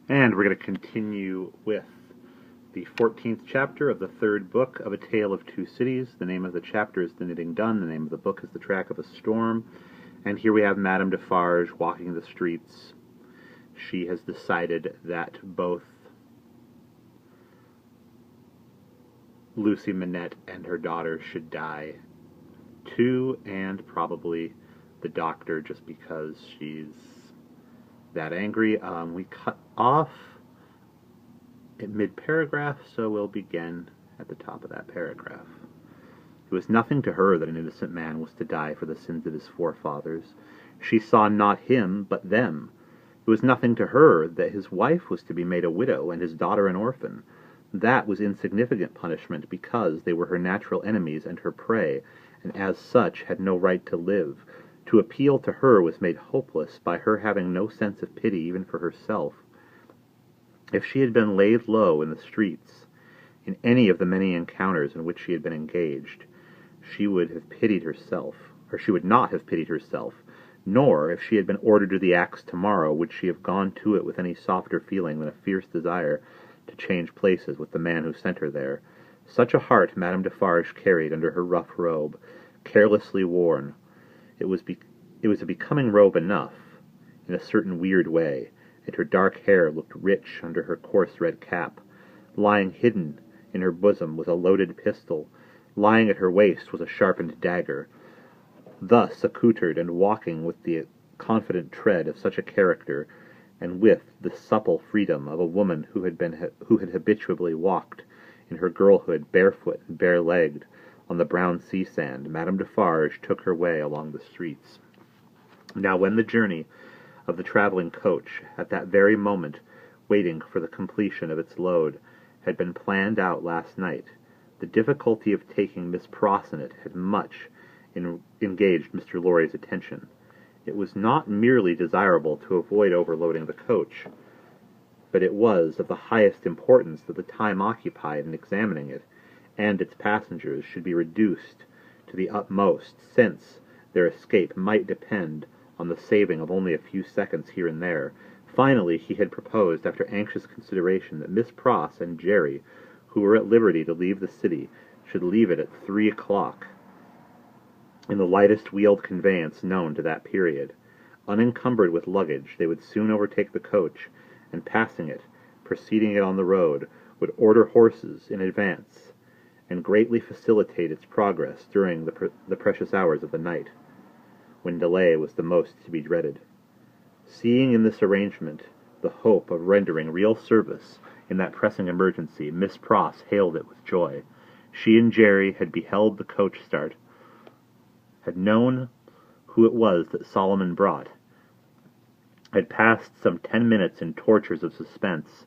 And we're going to continue with the 14th chapter of the third book of A Tale of Two Cities. The name of the chapter is The Knitting Done. The name of the book is The Track of a Storm. And here we have Madame Defarge walking the streets. She has decided that both Lucy Manette and her daughter should die too, and probably the doctor, just because she's that angry. We cut off at mid-paragraph, so we'll begin at the top of that paragraph. It was nothing to her that an innocent man was to die for the sins of his forefathers. She saw not him, but them. It was nothing to her that his wife was to be made a widow and his daughter an orphan. That was insignificant punishment, because they were her natural enemies and her prey, and as such had no right to live. To appeal to her was made hopeless by her having no sense of pity even for herself. If she had been laid low in the streets, in any of the many encounters in which she had been engaged, she would have pitied herself, or she would not have pitied herself, nor, if she had been ordered to the axe tomorrow, would she have gone to it with any softer feeling than a fierce desire to change places with the man who sent her there. Such a heart Madame Defarge carried under her rough robe, carelessly worn. It was a becoming robe enough, in a certain weird way, and her dark hair looked rich under her coarse red cap. Lying hidden in her bosom was a loaded pistol. Lying at her waist was a sharpened dagger. Thus accoutred, and walking with the confident tread of such a character, and with the supple freedom of a woman who had habitually walked in her girlhood barefoot and bare-legged on the brown sea sand, Madame Defarge took her way along the streets. Now when the journey of the travelling coach, at that very moment waiting for the completion of its load, had been planned out last night, the difficulty of taking Miss Pross in it had much engaged Mr. Lorry's attention. It was not merely desirable to avoid overloading the coach, but it was of the highest importance that the time occupied in examining it and its passengers should be reduced to the utmost, since their escape might depend on the saving of only a few seconds here and there. Finally, he had proposed, after anxious consideration, that Miss Pross and Jerry, who were at liberty to leave the city, should leave it at 3 o'clock, in the lightest wheeled conveyance known to that period. Unencumbered with luggage, they would soon overtake the coach, and passing it, preceding it on the road, would order horses in advance, and greatly facilitate its progress during the precious hours of the night, when delay was the most to be dreaded. Seeing in this arrangement the hope of rendering real service in that pressing emergency, Miss Pross hailed it with joy. She and Jerry had beheld the coach start, had known who it was that Solomon brought, had passed some 10 minutes in tortures of suspense,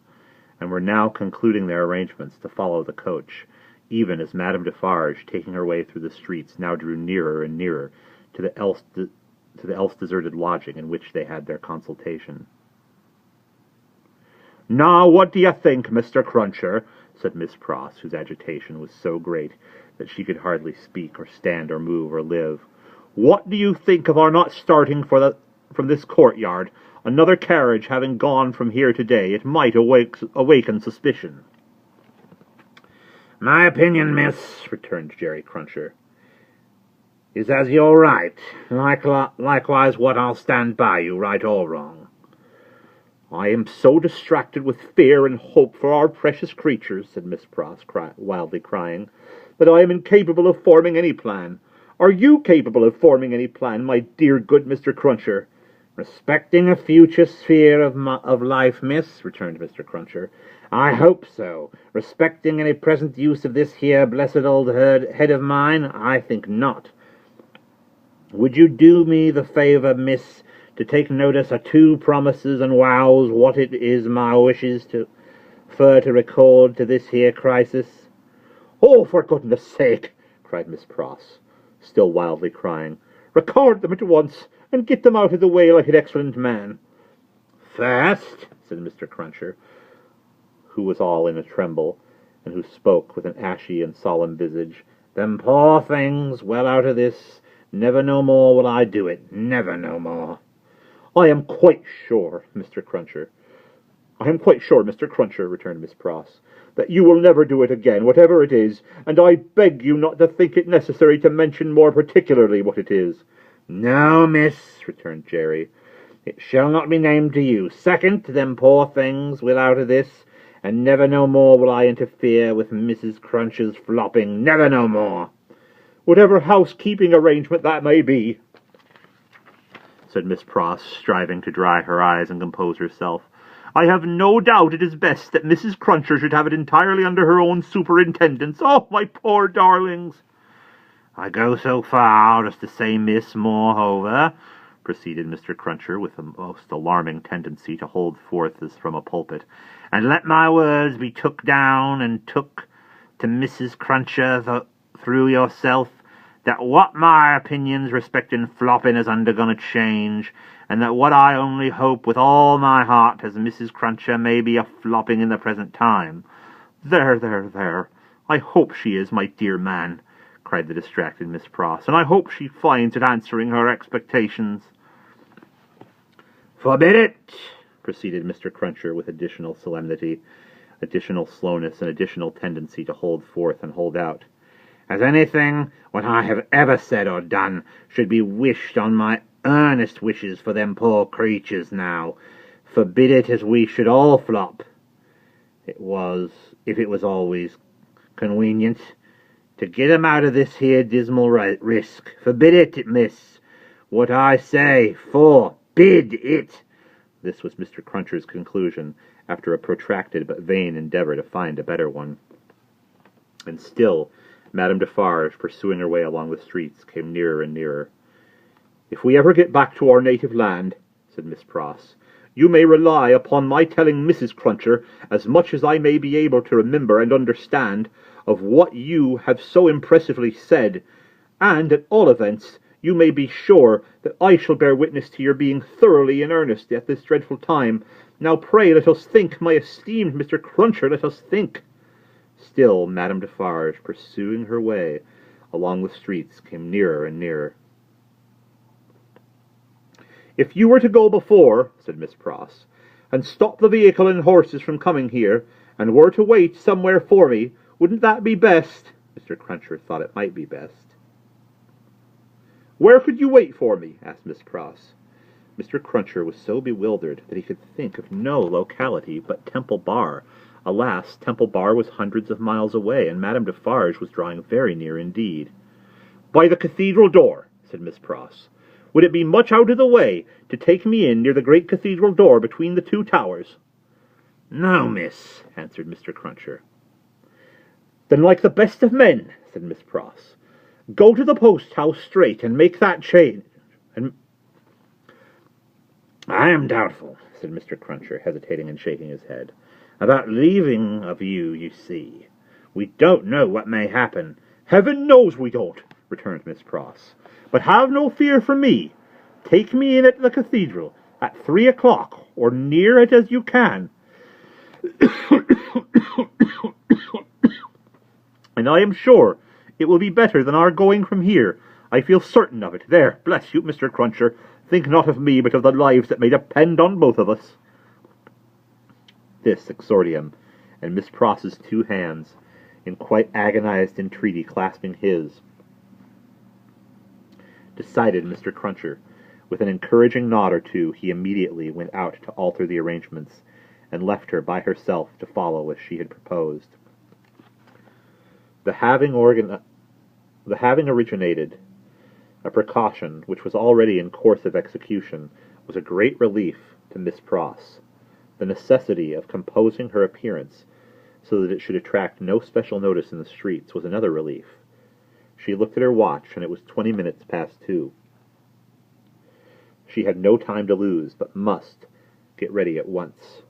and were now concluding their arrangements to follow the coach, even as Madame Defarge, taking her way through the streets, now drew nearer and nearer to the else deserted lodging in which they had their consultation. "Now, what do you think, Mr. Cruncher?" said Miss Pross, whose agitation was so great that she could hardly speak, or stand, or move, or live. "What do you think of our not starting from this courtyard? Another carriage having gone from here today, it might awaken suspicion." "My opinion, miss," returned Jerry Cruncher, "is as you're right. Likewise what I'll stand by you, right or wrong." "I am so distracted with fear and hope for our precious creatures," said Miss Pross, wildly crying, "that I am incapable of forming any plan. Are you capable of forming any plan, my dear good Mr. Cruncher?" "Respecting a future sphere of life, miss," returned Mr. Cruncher, "I hope so. Respecting any present use of this here blessed old head of mine, I think not. Would you do me the favour, miss, to take notice of 2 promises and vows what it is my wishes to record to this here crisis?" "Oh, for goodness' sake," cried Miss Pross, still wildly crying, "record them at once, and get them out of the way like an excellent man." "First," said Mr. Cruncher, who was all in a tremble, and who spoke with an ashy and solemn visage, "them poor things well out of this. Never no more will I do it. Never no more." "I am quite sure, Mr. Cruncher," I am quite sure, Mr. Cruncher, returned Miss Pross, that you will never do it again, whatever it is, and I beg you not to think it necessary to mention more particularly what it is. No, miss, returned Jerry, it shall not be named to you. Second, them poor things will out of this, and never no more will I interfere with Mrs. Cruncher's flopping, never no more. Whatever housekeeping arrangement that may be, said Miss Pross, striving to dry her eyes and compose herself, I have no doubt it is best that Mrs. Cruncher should have it entirely under her own superintendence. Oh, my poor darlings! I go so far as to say, Miss Moreover, proceeded Mr. Cruncher, with a most alarming tendency to hold forth as from a pulpit, and let my words be took down and took to Mrs. Cruncher through yourself, that what my opinions respecting flopping has undergone a change, and that what I only hope with all my heart as Mrs. Cruncher may be a flopping in the present time. There, I hope she is, my dear man, cried the distracted Miss Pross, and I hope she finds it answering her expectations. Forbid it, proceeded Mr. Cruncher with additional solemnity, additional slowness, and additional tendency to hold forth and hold out. As anything what I have ever said or done should be wished on my earnest wishes for them poor creatures now, forbid it as we should all flop. If it was always convenient, to get 'em out of this here dismal risk. Forbid it, miss. What I say, forbid it. This was Mr. Cruncher's conclusion, after a protracted but vain endeavour to find a better one. And still Madame Defarge, pursuing her way along the streets, came nearer and nearer. If we ever get back to our native land, said Miss Pross, you may rely upon my telling Mrs. Cruncher as much as I may be able to remember and understand of what you have so impressively said, and, at all events, you may be sure that I shall bear witness to your being thoroughly in earnest at this dreadful time. Now pray let us think, my esteemed Mr. Cruncher, let us think. Still Madame Defarge, pursuing her way along the streets, came nearer and nearer. If you were to go before, said Miss Pross, and stop the vehicle and horses from coming here, and were to wait somewhere for me, wouldn't that be best? Mr. Cruncher thought it might be best. Where could you wait for me? Asked Miss Pross. Mr. Cruncher was so bewildered that he could think of no locality but Temple Bar. Alas, Temple Bar was hundreds of miles away, and Madame Defarge was drawing very near indeed. By the cathedral door, said Miss Pross. Would it be much out of the way to take me in near the great cathedral door between the two towers? No, miss, answered Mr. Cruncher. Then like the best of men, said Miss Pross, go to the post-house straight and make that change. And I am doubtful, said Mr. Cruncher, hesitating and shaking his head, about leaving of you, you see. We don't know what may happen. Heaven knows we don't, returned Miss Pross. But have no fear for me. Take me in at the cathedral at 3 o'clock, or near it as you can. And I am sure it will be better than our going from here. I feel certain of it. There, bless you, Mr. Cruncher. Think not of me, but of the lives that may depend on both of us. This exordium, and Miss Pross's two hands, in quite agonized entreaty clasping his, decided Mr. Cruncher. With an encouraging nod or two, he immediately went out to alter the arrangements, and left her by herself to follow as she had proposed. The having originated a precaution which was already in course of execution was a great relief to Miss Pross. The necessity of composing her appearance so that it should attract no special notice in the streets was another relief. She looked at her watch, and it was 20 minutes past 2. She had no time to lose, but must get ready at once.